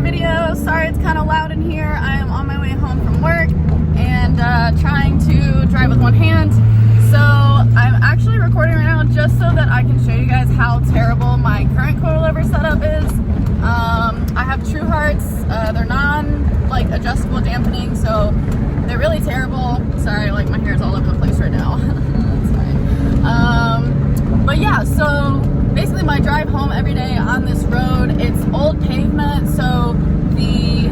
video. Sorry it's kind of loud in here. I am on my way home from work and trying to drive with one hand. So I'm actually recording right now just so that I can show you guys how terrible my current coilover setup is. I have TruHarts. They're non adjustable dampening, so they're really terrible. Sorry, like my hair's all over the place right now. That's fine. But yeah, so basically my drive home every day on this road, it's old pavement, so the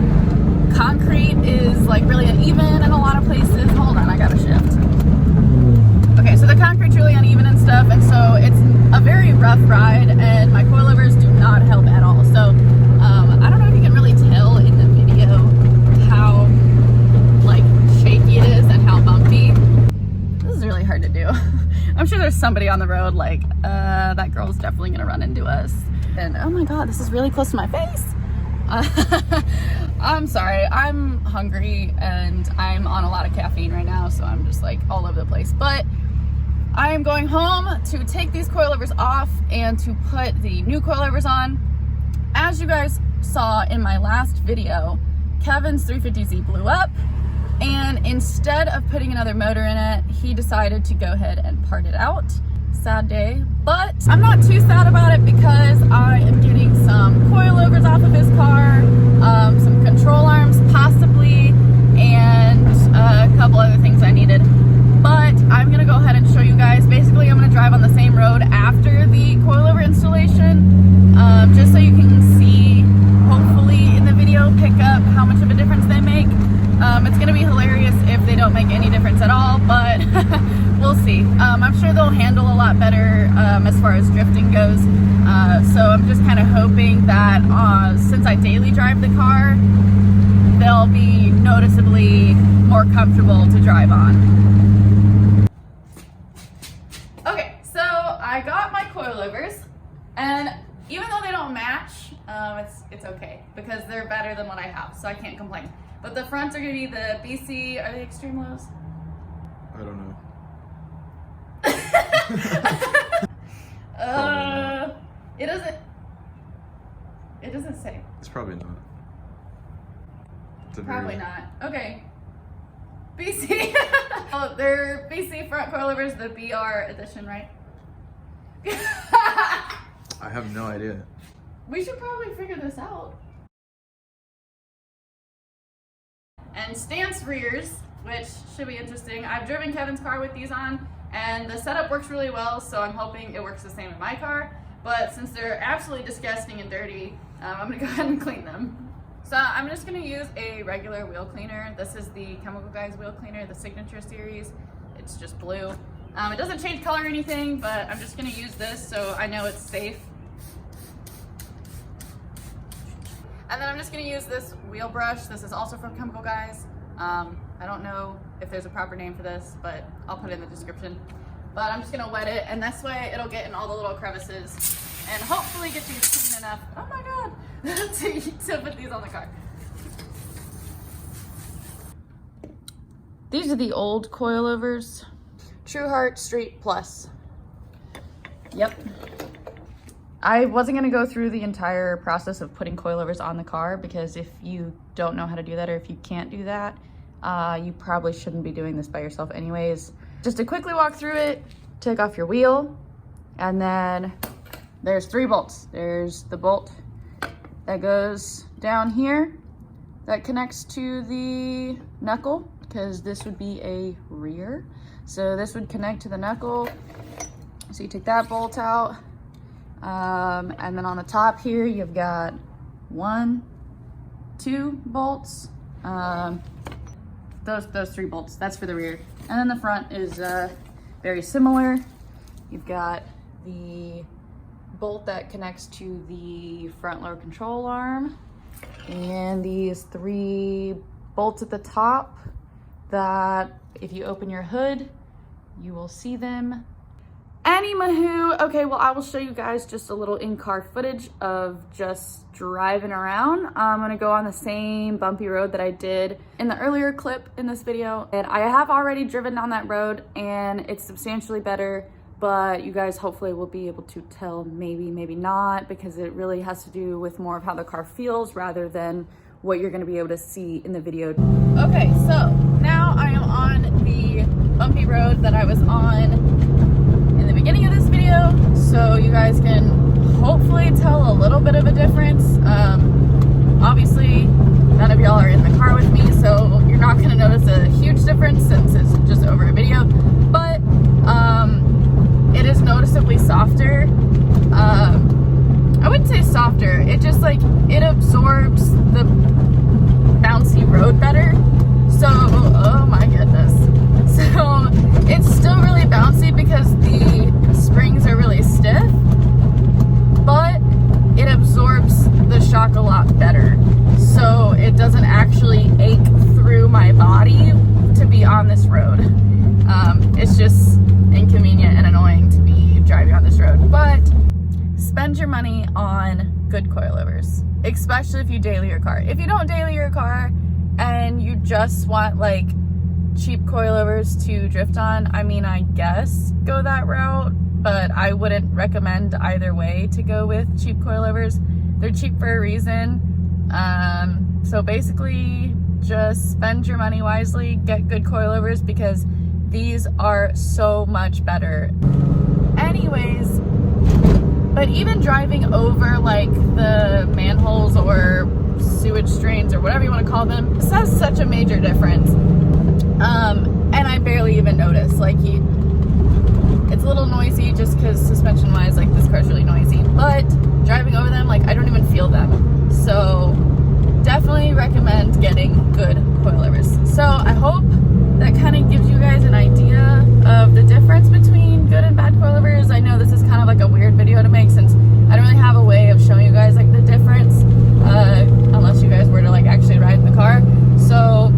concrete is like really uneven in a lot of places. Hold on, I gotta shift. Okay, so the concrete's really uneven and stuff, and so it's a very rough ride, and my coilovers do not help at all. So I don't know if you can really tell in the video how like shaky it is and how bumpy. This is really hard to do. I'm sure there's somebody on the road like, that girl's definitely gonna run into us. And oh my God, this is really close to my face. I'm sorry, I'm hungry and I'm on a lot of caffeine right now, so I'm just like all over the place. But I am going home to take these coilovers off and to put the new coilovers on. As you guys saw in my last video, Kevin's 350Z blew up, and instead of putting another motor in it, he decided to go ahead and part it out. Sad day, but I'm not too sad about it because I am getting some coilovers off of his car, some control arms possibly, and a couple other things I needed. But I'm gonna go ahead and show you guys. Basically, I'm gonna drive on the same road after the coilover installation, just so you can see, hopefully in the video, pick up how much of a difference they make. It's gonna be hilarious if they don't make any difference at all, but we'll see. I'm sure they'll handle a lot better as far as drifting goes. So I'm just kind of hoping that since I daily drive the car, they'll be noticeably more comfortable to drive on. Okay, so I got my coilovers, and even though they don't match, it's okay because they're better than what I have, so I can't complain. But the fronts are gonna be the BC, are they extreme lows? I don't know. It doesn't say. It's probably not. Probably not. Okay. BC. Oh, they're BC front coilovers, the BR edition, right? I have no idea. We should probably figure this out. And stance rears, which should be interesting. I've driven Kevin's car with these on, and the setup works really well, so I'm hoping it works the same in my car. But since they're absolutely disgusting and dirty, I'm gonna go ahead and clean them. So I'm just gonna use a regular wheel cleaner. This is the Chemical Guys wheel cleaner, the Signature series. It's just blue. It doesn't change color or anything, but I'm just gonna use this so I know it's safe. And then I'm just gonna use this wheel brush. This is also from Chemical Guys. I don't know if there's a proper name for this, but I'll put it in the description. But I'm just gonna wet it, and this way it'll get in all the little crevices and hopefully get these clean enough, oh my God, to put these on the car. These are the old coilovers. TruHart Street Plus. Yep. I wasn't gonna go through the entire process of putting coilovers on the car because if you don't know how to do that, or if you can't do that, you probably shouldn't be doing this by yourself anyways. Just to quickly walk through it, take off your wheel, and then there's 3 bolts. There's the bolt that goes down here that connects to the knuckle, because this would be a rear. So this would connect to the knuckle. So you take that bolt out. And then on the top here, you've got 1, 2 bolts. Those 3 bolts, that's for the rear. And then the front is very similar. You've got the bolt that connects to the front lower control arm, and these 3 bolts at the top that if you open your hood, you will see them. Anywho, okay, well, I will show you guys just a little in-car footage of just driving around. I'm gonna go on the same bumpy road that I did in the earlier clip in this video, and I have already driven down that road, and it's substantially better but you guys hopefully will be able to tell maybe, maybe not, because it really has to do with more of how the car feels rather than what you're gonna be able to see in the video. Okay, so now I am on the bumpy road that I was on in the beginning of this video, so you guys can hopefully tell a little bit of a difference. Obviously, none of y'all are in the car with me, so you're not gonna notice a huge difference since it's just over a video, but it is noticeably softer. I wouldn't say softer, it just like, it absorbs the bouncy road better. So, oh my goodness. So, it's still really bouncy because the springs are really stiff, but it absorbs the shock a lot better. So, it doesn't actually ache through my body to be on this road. It's just inconvenient and annoying to be driving on this road, but spend your money on good coilovers, especially if you daily your car. If you don't daily your car and you just want like cheap coilovers to drift on, I mean, I guess go that route, but I wouldn't recommend either way to go with cheap coilovers. They're cheap for a reason. So basically just spend your money wisely, get good coilovers, because these are so much better. Anyways, but even driving over like the manholes or sewage drains or whatever you want to call them, this has such a major difference. And I barely even notice. Like, it's a little noisy just because suspension wise, like this car's really noisy, but driving over them, like I don't even feel them. So definitely recommend getting good coilovers. So I hope that kind of gives you guys an idea of the difference between good and bad coilovers. I know this is kind of like a weird video to make since I don't really have a way of showing you guys like the difference, unless you guys were to like actually ride in the car. So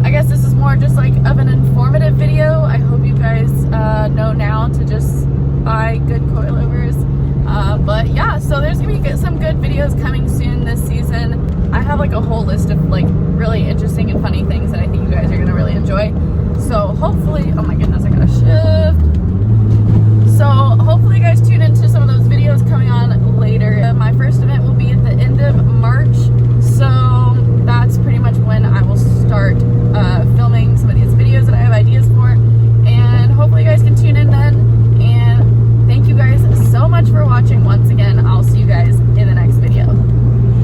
I guess this is more just like of an informative video. I hope you guys know now to just buy good coilovers. But yeah, so there's gonna be some good videos coming soon this season. I have like a whole list of like really interesting and funny things that I think you guys are gonna really enjoy. So hopefully, oh my goodness, I gotta shift.